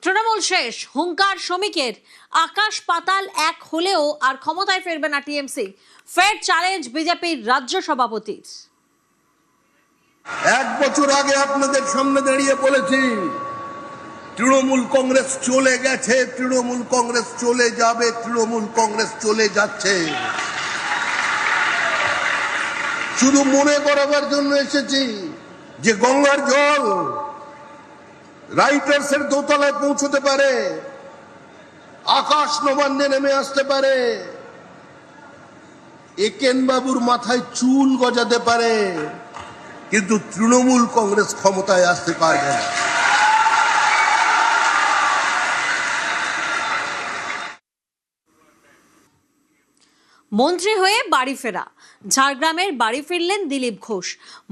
তৃণমূল শেষ, হুঙ্কার শ্রমিকের। আকাশ পাতাল এক হলেও আর ক্ষমতায় ফিরবে না টিএমসি। ফের চ্যালেঞ্জ বিজেপির রাজ্য সভাপতির। এক বছর আগে আপনাদের সামনে দাঁড়িয়ে বলেছি তৃণমূল কংগ্রেস চলে গেছে, তৃণমূল কংগ্রেস চলে যাবে, তৃণমূল কংগ্রেস চলে যাচ্ছে। শুধু মনে করাবার জন্য এসেছি যে গঙ্গার জল রাইটার্সের দোতলায় পৌঁছতে পারে, আকাশ নবান্নে নেমে আসতে পারে, একেন বাবুর মাথায় চুল গজাতে পারে, কিন্তু তৃণমূল কংগ্রেস ক্ষমতায় আসতে পারবে না। মন্ত্রী হয়ে বাড়ি ফেরা। ঝাড়গ্রামের বাড়ি ফিরলেন দিলীপ ঘোষ।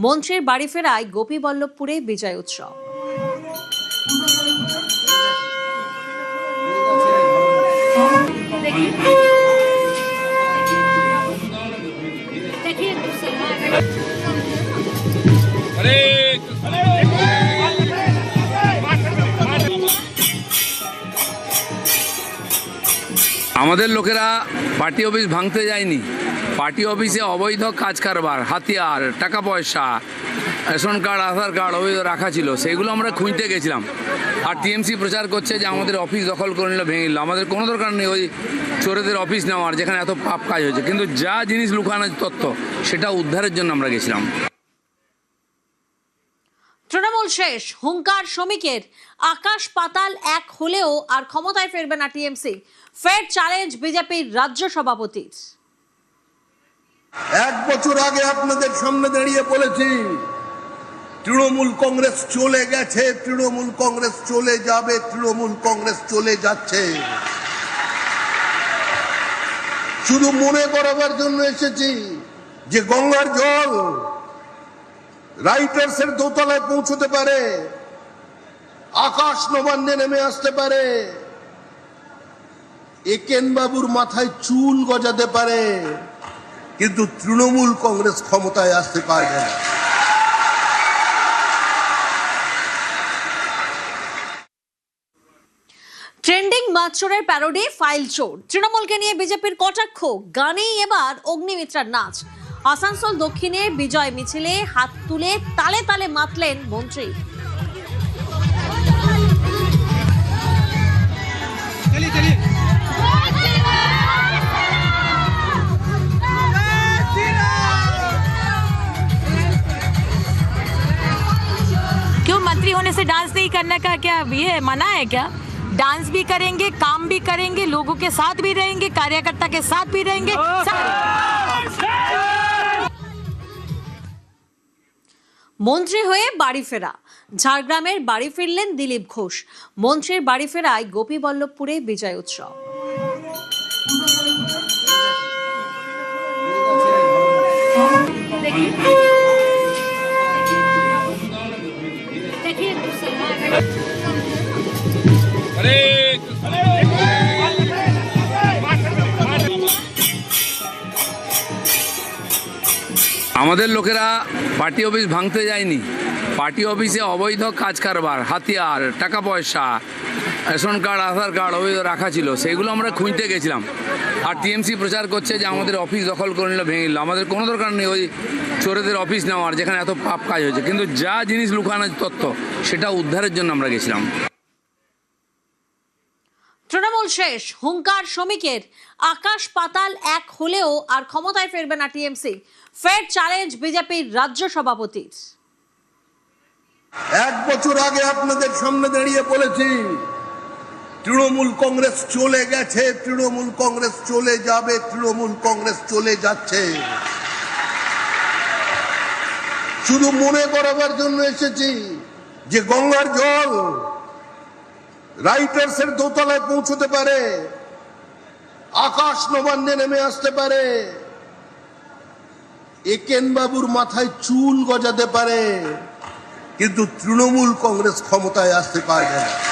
মন্ত্রীর বাড়ি ফেরায় গোপীবল্লভপুরে বিজয় উৎসব। আমাদের লোকেরা পার্টি অফিস ভাঙতে যায়নি। পার্টি অফিসে অবৈধ কাজ কারবার, হাতিয়ার, টাকা পয়সা, রেশন কার্ড, আধার কার্ড অবৈধ রাখা ছিল, সেগুলো আমরা খুঁজতে গেছিলাম। আর টিএমসি প্রচার করছে যে আমাদের অফিস দখল করে নিল, ভেঙে নিল। আমাদের কোনো দরকার নেই ওই চোরেদের অফিস নেওয়ার, যেখানে এত পাপ কাজ হয়েছে। কিন্তু যা জিনিস লুকানো তথ্য, সেটা উদ্ধারের জন্য আমরা গেছিলাম। তৃণমূল শেষ, হুঙ্কার শ্রমিকের। আকাশ পাতাল এক হলেও আর ক্ষমতায় ফিরবে না টিএমসি। ফের চ্যালেঞ্জ বিজেপির রাজ্য সভাপতির। এক বছর আগে আপনাদের সামনে দাঁড়িয়ে বলেছি তৃণমূল কংগ্রেস চলে গেছে, তৃণমূল কংগ্রেস চলে যাবে, তৃণমূল কংগ্রেস চলে যাচ্ছে। শুধু মনে করাবার জন্য এসেছি যে গঙ্গার জল রাইটার্সের দোতলায় পৌঁছতে পারে, আকাশ নবান্নে নেমে আসতে পারে, একেন বাবুর মাথায় চুল গজাতে পারে, কিন্তু তৃণমূল কংগ্রেস ক্ষমতায় আসতে পারবে না। ট্রেন্ডিং মাছচোরের প্যারোডি ফাইল চোর। তৃণমূলকে নিয়ে বিজেপির কটাক্ষ, গানেই এবার অগ্নিমিত্রার নাচ। আসানসোল দক্ষিণে বিজয় মিছিলে হাত তুলে তালে তালে মাতলেন মন্ত্রী। क्यों मंत्री होने से डांस नहीं करने का क्या ये मना है क्या? डांस भी करेंगे, काम भी करेंगे, लोगों के साथ भी रहेंगे, कार्यकर्ता के साथ भी रहेंगे। মন্ত্রী হয়ে বাড়ি ফেরা। ঝাড়গ্রামের বাড়ি ফিরলেন দিলীপ ঘোষ। মন্ত্রীর বাড়ি ফেরায় গোপীবল্লভপুরে বিজয় উৎসব। আমাদের লোকেরা পার্টি অফিস ভাঙতে যায়নি। পার্টি অফিসে অবৈধ কাজ কারবার, হাতিয়ার, টাকা পয়সা, রেশন কার্ড, আধার কার্ড অবৈধ রাখা ছিল, সেগুলো আমরা খুঁজতে গেছিলাম। আর টিএমসি প্রচার করছে যে আমাদের অফিস দখল করে নিল, ভেঙে নিল। আমাদের কোনো দরকার নেই ওই চোরেদের অফিস নেওয়ার, যেখানে এত পাপ কাজ হয়েছে। কিন্তু যা জিনিস লুকানো তথ্য, সেটা উদ্ধারের জন্য আমরা গেছিলাম। তৃণমূল শেষ, হুঙ্কার শ্রমিকের। আকাশ পাতাল এক হলেও আর ক্ষমতায় ফিরবে না টিএমসি। ফের চ্যালেঞ্জ বিজেপির রাজ্য সভাপতির। এক বছর আগে আপনাদের সামনে দাঁড়িয়ে বলেছি তৃণমূল কংগ্রেস চলে গেছে, তৃণমূল কংগ্রেস চলে যাবে, তৃণমূল কংগ্রেস চলে যাচ্ছে। শুধু মনে করাবার জন্য এসেছি যে গঙ্গার জল রাইটার্সের দোতলায় পৌঁছতে পারে, আকাশ নবান্নে নেমে আসতে পারে, একেন বাবুর মাথায় চুল গজাতে পারে, কিন্তু তৃণমূল কংগ্রেস ক্ষমতায় আসতে পারবে না।